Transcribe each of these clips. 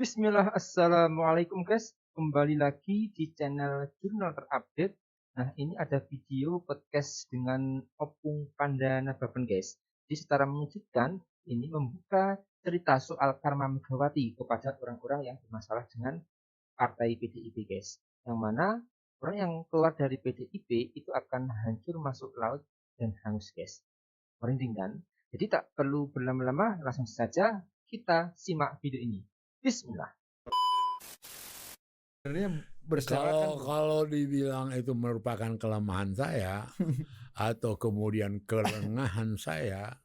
Bismillah, assalamualaikum guys. Kembali lagi di channel Jurnal Terupdate. Nah, ini ada video podcast dengan Opung Pandanababan guys. Jadi secara mengejutkan, ini membuka cerita soal karma Megawati kepada orang-orang yang bermasalah dengan partai PDIP guys. Yang mana orang yang keluar dari PDIP itu akan hancur masuk laut dan hangus guys. Merinding kan? Jadi tak perlu berlama-lama, langsung saja kita simak video ini. Bismillah. Kalau dibilang itu merupakan kelemahan saya atau kemudian kelengahan saya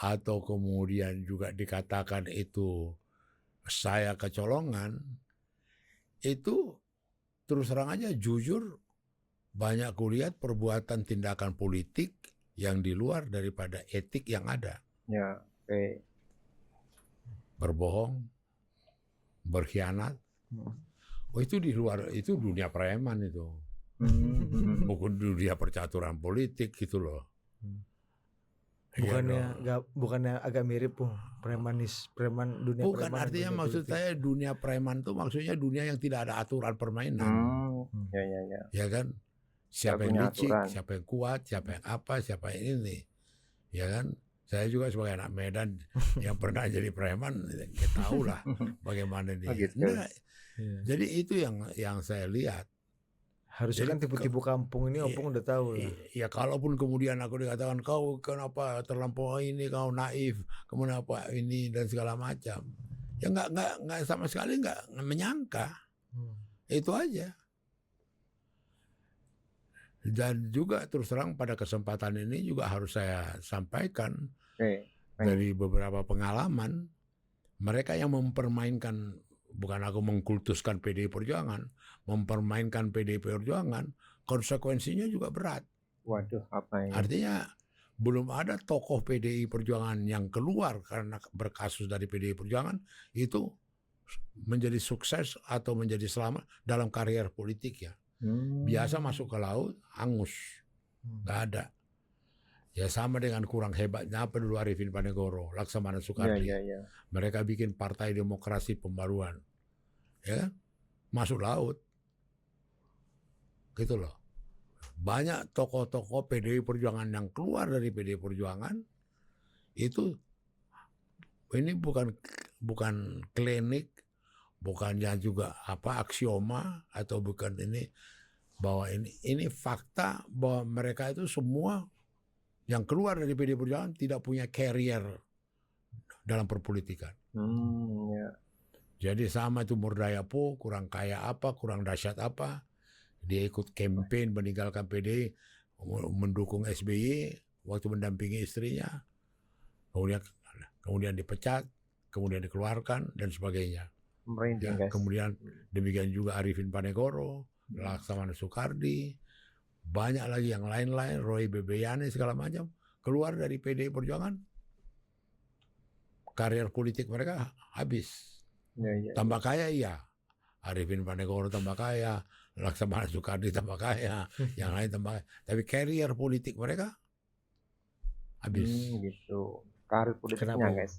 atau kemudian juga dikatakan itu saya kecolongan, itu terus terang aja jujur banyak kulihat perbuatan tindakan politik yang di luar daripada etik yang ada. Ya, oke. Berbohong, berkhianat. Oh, itu di luar, itu dunia preman itu. Bukan dunia percaturan politik gitu loh. Bukannya agak mirip preman dunia bukan, preman. Artinya maksud politik. Saya dunia preman itu maksudnya dunia yang tidak ada aturan permainan. Ya kan? Siapa yang licik, siapa yang kuat, siapa yang apa, siapa yang ini. Ya kan? Saya juga sebagai anak Medan yang pernah jadi preman, kita tahu lah bagaimana dia. Nah, jadi itu yang saya lihat. Harusnya kan tipu-tipu kampung ini Opung udah tahu. Ya kalaupun kemudian aku dikatakan kau kenapa terlampau ini, kau naif, kemudian apa ini dan segala macam. Ya nggak sama sekali nggak menyangka. Itu aja. Dan juga terus terang pada kesempatan ini juga harus saya sampaikan dari beberapa pengalaman mereka yang mempermainkan, bukan aku mengkultuskan PDI Perjuangan, mempermainkan PDI Perjuangan, konsekuensinya juga berat. Waduh, apa ini? Artinya belum ada tokoh PDI Perjuangan yang keluar karena berkasus dari PDI Perjuangan itu menjadi sukses atau menjadi selamat dalam karier politik ya. Biasa masuk ke laut, hangus, nggak ada. Ya sama dengan kurang hebatnya apa dulu Arifin Panegoro, Laksamana Soekardi. Mereka bikin Partai Demokrasi Pembaruan, ya, masuk laut, gitu loh. Banyak tokoh-tokoh PDI Perjuangan yang keluar dari PDI Perjuangan itu, ini bukan klinik. Bukannya juga aksioma atau bukan ini, bahwa ini fakta bahwa mereka itu semua yang keluar dari PDI Perjuangan tidak punya carrier dalam perpolitikan. Jadi sama itu Murdaya Po, kurang kaya apa, kurang dahsyat apa, dia ikut campaign meninggalkan PDI, mendukung SBY waktu mendampingi istrinya, kemudian dipecat, kemudian dikeluarkan dan sebagainya. Kemudian demikian juga Arifin Panegoro, Laksamana Soekardi, banyak lagi yang lain-lain, Roy Bebeyane segala macam keluar dari PDI Perjuangan, karier politik mereka habis. Tambah kaya iya, Arifin Panegoro tambah kaya, Laksamana Soekardi tambah kaya, yang lain tambah kaya, tapi karier politik mereka habis. Gitu. Karir politiknya guys.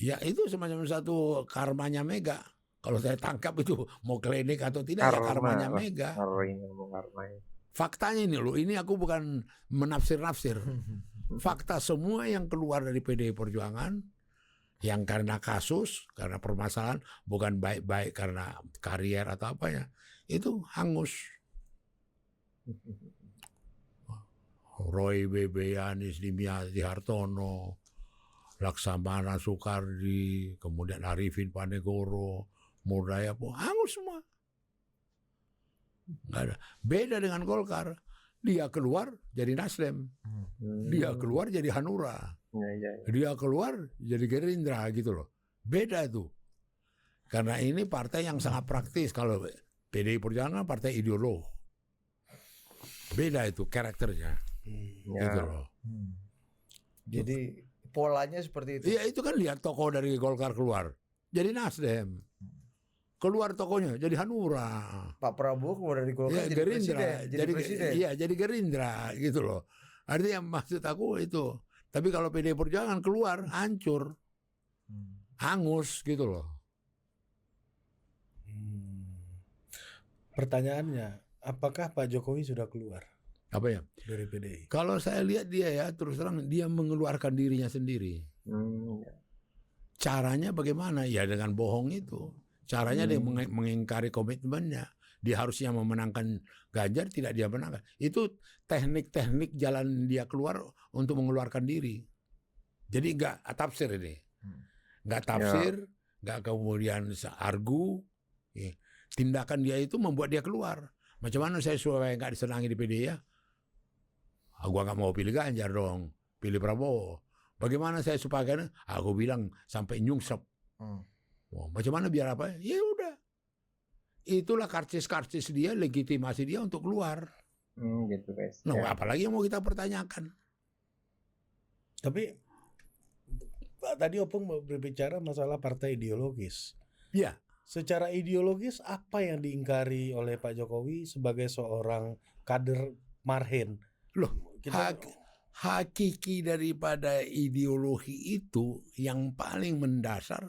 Ya itu semacam satu karmanya Mega. Kalau saya tangkap itu mau klinik atau tidak, ya karmanya Mega. Faktanya ini loh, ini aku bukan menafsir-nafsir. Fakta semua yang keluar dari PDI Perjuangan, yang karena kasus, karena permasalahan, bukan baik-baik karena karier atau apa ya, itu hangus. Roy Bebeyane, Dimiati Hartono, Laksamana Soekardi, kemudian Arifin Panegoro, Murdaya Po, hangus semua. Nggak ada. Beda dengan Golkar, dia keluar jadi Nasdem, dia keluar jadi Hanura, dia keluar jadi Gerindra gitu loh. Beda itu. Karena ini partai yang sangat praktis. Kalau PDI Perjuangan partai ideolog. Beda itu karakternya. Gitu loh. Jadi polanya seperti itu. Iya, itu kan lihat tokoh dari Golkar keluar jadi Nasdem, keluar tokohnya jadi Hanura. Pak Prabowo keluar dari Golkar ya, jadi Gerindra, jadi presiden. Iya, jadi Gerindra gitu loh. Artinya maksud aku itu. Tapi kalau PDI Perjuangan keluar hancur, hangus gitu loh. Pertanyaannya, apakah Pak Jokowi sudah keluar Apa ya? dari PDI? Kalau saya lihat dia ya, terus terang dia mengeluarkan dirinya sendiri. Ya. Caranya bagaimana? Ya dengan bohong itu. Caranya dia mengingkari komitmennya. Dia harusnya memenangkan Ganjar, tidak dia menangkan. Itu teknik-teknik jalan dia keluar untuk mengeluarkan diri. Jadi nggak tafsir ini. Nggak tafsir, nggak kemudian argu. Tindakan dia itu membuat dia keluar. Macam mana saya supaya nggak disenangi di PDI ya? Gua nggak mau pilih Ganjar dong, pilih Prabowo. Bagaimana saya supaya aku bilang sampai nyungsep. Macam mana biar apa? Ya udah. Itulah karcis-karcis dia, legitimasi dia untuk keluar. Gitu guys. Nah, apalagi yang mau kita pertanyakan? Tapi tadi Opung berbicara masalah partai ideologis. Ya. Secara ideologis apa yang diingkari oleh Pak Jokowi sebagai seorang kader Marhen? Loh, hakiki daripada ideologi itu yang paling mendasar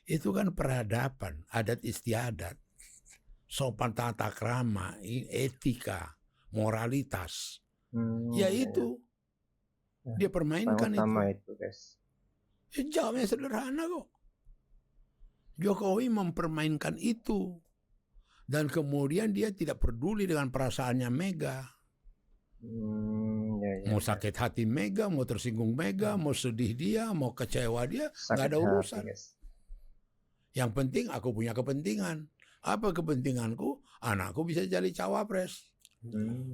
itu kan peradaban, adat istiadat, sopan tata krama, etika, moralitas. Ya itu. Dia permainkan itu. Guys. Jawabnya sederhana kok. Jokowi mempermainkan itu. Dan kemudian dia tidak peduli dengan perasaannya Mega. Mau sakit hati Mega, mau tersinggung Mega, mau sedih dia, mau kecewa dia, nggak ada urusan. Yang penting aku punya kepentingan. Apa kepentinganku? Anakku bisa jadi cawapres.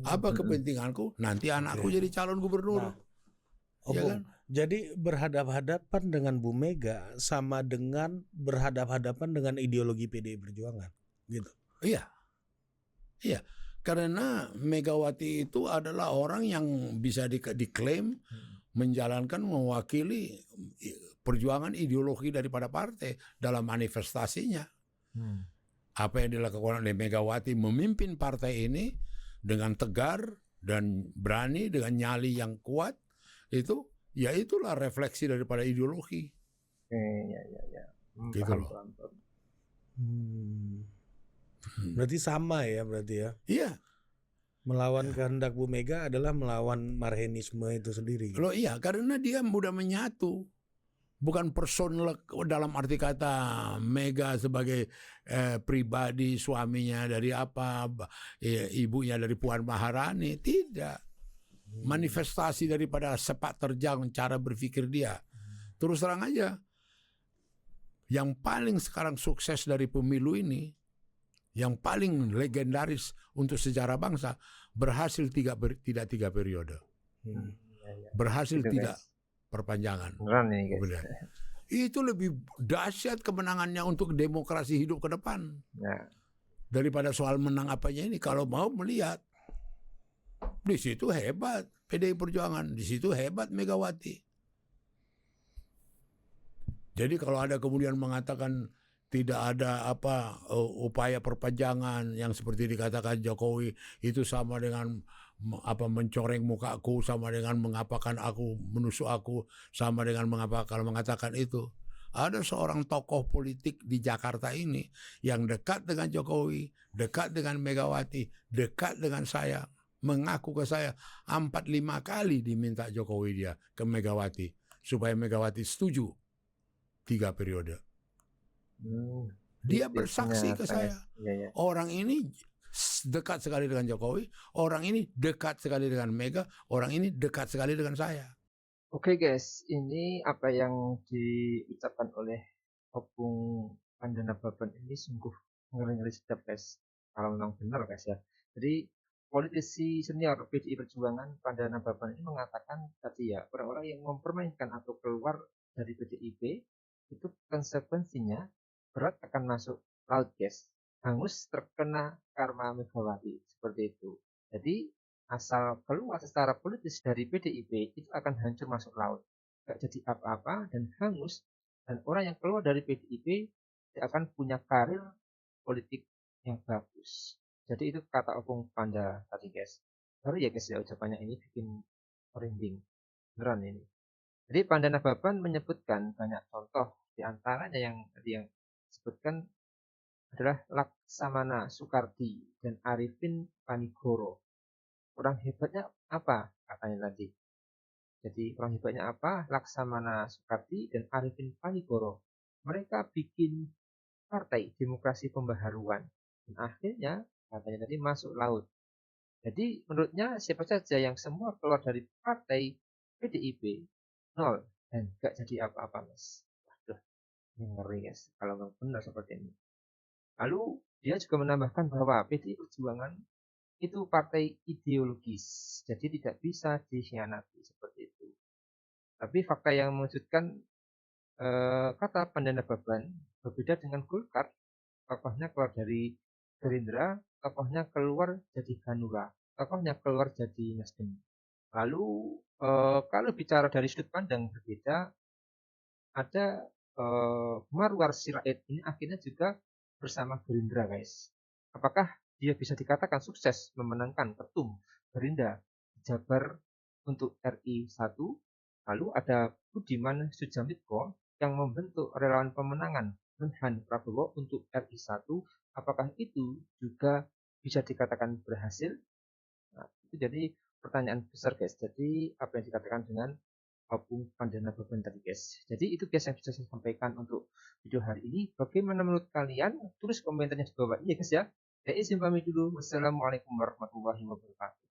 Apa kepentinganku? Nanti anakku jadi calon gubernur. Nah, ya kan? Jadi berhadapan-hadapan dengan Bu Mega sama dengan berhadapan-hadapan dengan ideologi PDI Perjuangan, gitu. Iya, iya. Karena Megawati itu adalah orang yang bisa diklaim menjalankan, mewakili perjuangan ideologi daripada partai dalam manifestasinya. Apa yang dilakukan oleh Megawati memimpin partai ini dengan tegar dan berani, dengan nyali yang kuat, itu ya itulah refleksi daripada ideologi. Gitu loh. Berarti sama ya, berarti ya. Iya. Melawan kehendak Bu Mega adalah melawan marhenisme itu sendiri. Loh iya, karena dia mudah menyatu. Bukan personal dalam arti kata Mega sebagai pribadi, suaminya dari apa, ibunya dari Puan Maharani, tidak. Manifestasi daripada sepak terjang cara berpikir dia. Terus terang aja, yang paling sekarang sukses dari pemilu ini, yang paling legendaris untuk sejarah bangsa, berhasil tidak tiga periode. Berhasil tidak perpanjangan. Itu lebih dahsyat kemenangannya untuk demokrasi hidup ke depan. Daripada soal menang apanya ini. Kalau mau melihat, di situ hebat PDI Perjuangan, di situ hebat Megawati. Jadi kalau ada kemudian mengatakan tidak ada upaya perpanjangan yang seperti dikatakan Jokowi itu sama dengan mencoreng mukaku, sama dengan mengapakan aku, menusuk aku, sama dengan mengatakan itu. Ada seorang tokoh politik di Jakarta ini yang dekat dengan Jokowi, dekat dengan Megawati, dekat dengan saya, mengaku ke saya 4-5 kali diminta Jokowi dia ke Megawati supaya Megawati setuju 3 periode. Dia bersaksi ke saya. Orang ini dekat sekali dengan Jokowi, orang ini dekat sekali dengan Mega, orang ini dekat sekali dengan saya. Oke guys, ini apa yang diucapkan oleh Opung Pandanababan ini sungguh ngeri-ngeri sedap guys. Kalau memang benar guys ya. Jadi politisi senior PDI Perjuangan Pandanababan ini mengatakan tadi ya, orang-orang yang mempermainkan atau keluar dari PDIP itu konsekuensinya berat akan masuk laut guys, hangus terkena karma Megawati, seperti itu. Jadi asal keluar secara politis dari PDIP itu akan hancur masuk laut, gak jadi apa-apa dan hangus. Dan orang yang keluar dari PDIP tidak akan punya karir politik yang bagus. Jadi itu kata Opung Panda tadi guys. Baru ya guys ya, ucapannya ini bikin merinding beneran ini. Jadi Pandanababan menyebutkan banyak contoh, di antaranya yang tadi yang disebutkan adalah Laksamana Soekardi dan Arifin Panigoro. Kurang hebatnya apa katanya tadi? Jadi kurang hebatnya apa? Laksamana Soekardi dan Arifin Panigoro. Mereka bikin Partai Demokrasi Pembaharuan. Dan akhirnya katanya tadi masuk laut. Jadi menurutnya siapa saja yang semua keluar dari partai PDIP nol dan gak jadi apa-apa, Mas. Waduh, ini ngeri guys kalau nggak benar seperti ini. Lalu dia juga menambahkan bahwa PDI Perjuangan itu partai ideologis, jadi tidak bisa dikhianati seperti itu. Tapi fakta yang mengejutkan, kata Pandana Baban berbeda dengan Golkar, tokohnya keluar dari Gerindra, tokohnya keluar jadi Hanura, tokohnya keluar jadi Nasdem. Lalu kalau bicara dari sudut pandang berbeda, ada Marwar Sirait ini akhirnya juga bersama Gerindra, guys. Apakah dia bisa dikatakan sukses memenangkan ketum Gerindra di Jabar untuk RI 1? Lalu ada Budiman Sujatmiko yang membentuk relawan pemenangan Menhan Prabowo untuk RI 1. Apakah itu juga bisa dikatakan berhasil? Nah, itu jadi pertanyaan besar, guys. Jadi apa yang dikatakan dengan Opung Pandana Baban tadi, guys. Jadi itu guys yang bisa saya sampaikan untuk video hari ini. Bagaimana menurut kalian? Tulis komentarnya di bawah ini ya, guys ya. Saya izin pamit dulu. Wassalamualaikum warahmatullahi wabarakatuh.